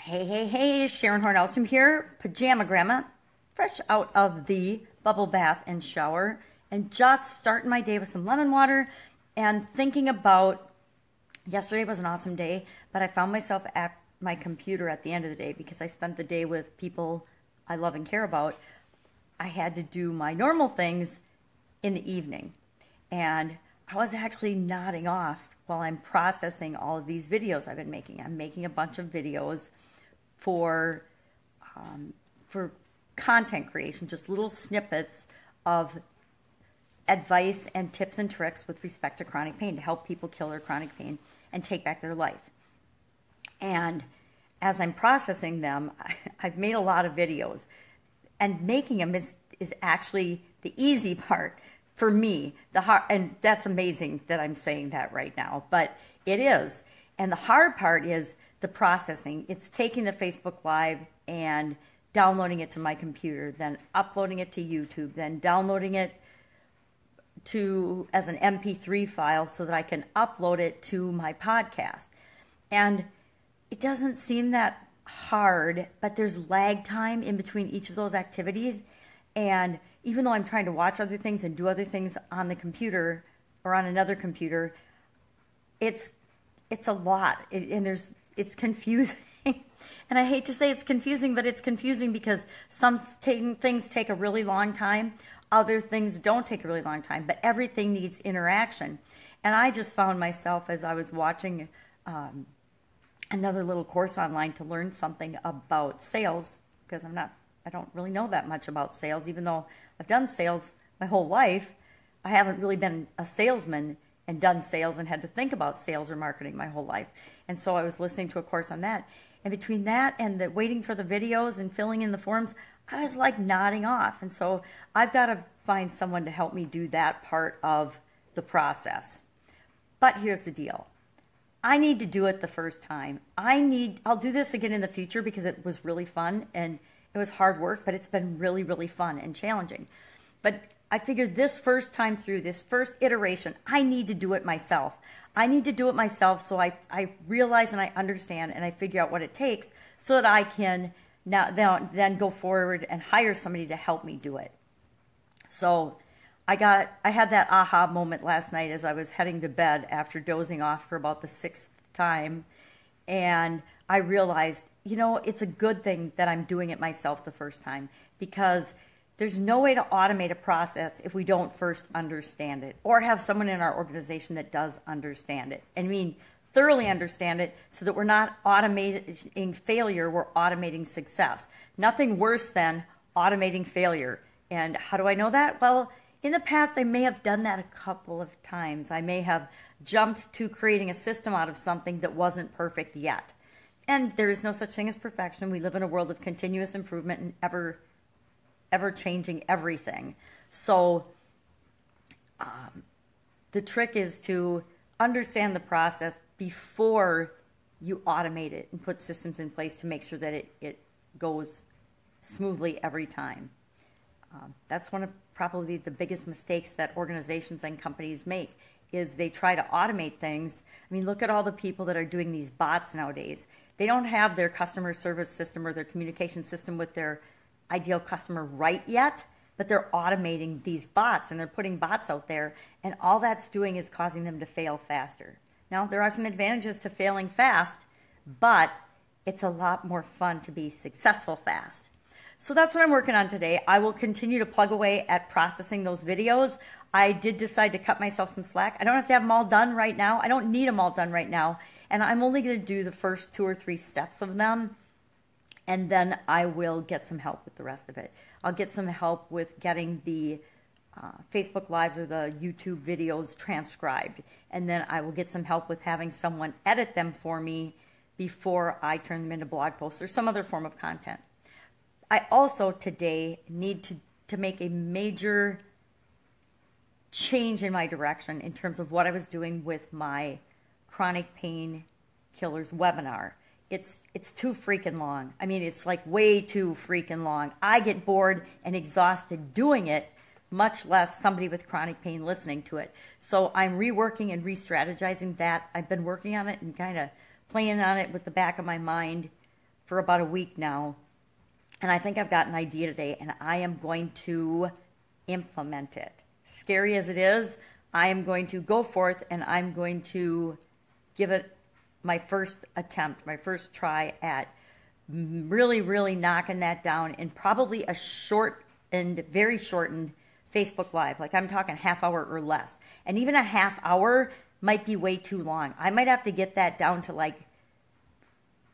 Hey, Sharon Horne-Ellstrom here, Pajama Grandma, fresh out of the bubble bath and shower, and just starting my day with some lemon water and thinking about, yesterday was an awesome day, but I found myself at my computer at the end of the day because I spent the day with people I love and care about. I had to do my normal things in the evening, and I was actually nodding off while I'm processing all of these videos I've been making. I'm making a bunch of videos for content creation, just little snippets of advice and tips and tricks with respect to chronic pain to help people kill their chronic pain and take back their life. And as I'm processing them, I've made a lot of videos, and making them is actually the easy part for me. And that's amazing that I'm saying that right now, but it is. And the hard part is the processing. It's taking the Facebook Live and downloading it to my computer, then uploading it to YouTube, then downloading it as an MP3 file so that I can upload it to my podcast. And it doesn't seem that hard, but there's lag time in between each of those activities. And even though I'm trying to watch other things and do other things on the computer or on another computer, it's a lot, it's confusing. And I hate to say it's confusing, but it's confusing because some things take a really long time, other things don't take a really long time, but everything needs interaction. And I just found myself, as I was watching another little course online to learn something about sales, because I don't really know that much about sales, even though I've done sales my whole life. I haven't really been a salesman and done sales and had to think about sales or marketing my whole life. And so I was listening to a course on that. And between that and the waiting for the videos and filling in the forms, I was like nodding off. And so I've got to find someone to help me do that part of the process. But here's the deal. I need to do it the first time. I'll do this again in the future because it was really fun and it was hard work, but it's been really, really fun and challenging. But I figured this first time through, this first iteration, I need to do it myself. I need to do it myself so I realize and I understand and I figure out what it takes so that I can then go forward and hire somebody to help me do it. So I had that aha moment last night as I was heading to bed after dozing off for about the 6th time, and I realized, it's a good thing that I'm doing it myself the first time, because there's no way to automate a process if we don't first understand it or have someone in our organization that does understand it. I mean, thoroughly understand it so that we're not automating failure, we're automating success. Nothing worse than automating failure. And how do I know that? Well, in the past, I may have done that a couple of times. I may have jumped to creating a system out of something that wasn't perfect yet. And there is no such thing as perfection. We live in a world of continuous improvement and ever changing everything. So the trick is to understand the process before you automate it and put systems in place to make sure that it goes smoothly every time. That's one of probably the biggest mistakes that organizations and companies make, is they try to automate things. I mean, look at all the people that are doing these bots nowadays. They don't have their customer service system or their communication system with their ideal customer right yet, but they're automating these bots and they're putting bots out there, and all that's doing is causing them to fail faster. Now, there are some advantages to failing fast, but it's a lot more fun to be successful fast. So that's what I'm working on today. I will continue to plug away at processing those videos. I did decide to cut myself some slack. I don't have to have them all done right now. I don't need them all done right now. And I'm only going to do the first 2 or 3 steps of them. And then I will get some help with the rest of it. I'll get some help with getting the Facebook Lives or the YouTube videos transcribed. And then I will get some help with having someone edit them for me before I turn them into blog posts or some other form of content. I also today need to make a major change in my direction in terms of what I was doing with my Chronic Pain Killers webinar. It's too freaking long. I mean, it's like way too freaking long. I get bored and exhausted doing it, much less somebody with chronic pain listening to it. So I'm reworking and re-strategizing that. I've been working on it and kind of playing on it with the back of my mind for about a week now. And I think I've got an idea today, and I am going to implement it. Scary as it is, I am going to go forth and I'm going to give it my first attempt, my first try at really, really knocking that down in probably a short and very shortened Facebook Live. Like I'm talking half hour or less. And even a half hour might be way too long. I might have to get that down to like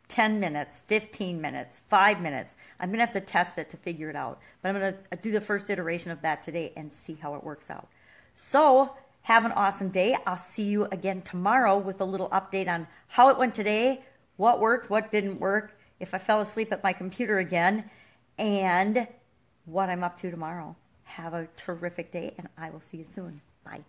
10 minutes, 15 minutes, 5 minutes. I'm going to have to test it to figure it out. But I'm going to do the first iteration of that today and see how it works out. So have an awesome day. I'll see you again tomorrow with a little update on how it went today, what worked, what didn't work, if I fell asleep at my computer again, and what I'm up to tomorrow. Have a terrific day, and I will see you soon. Bye.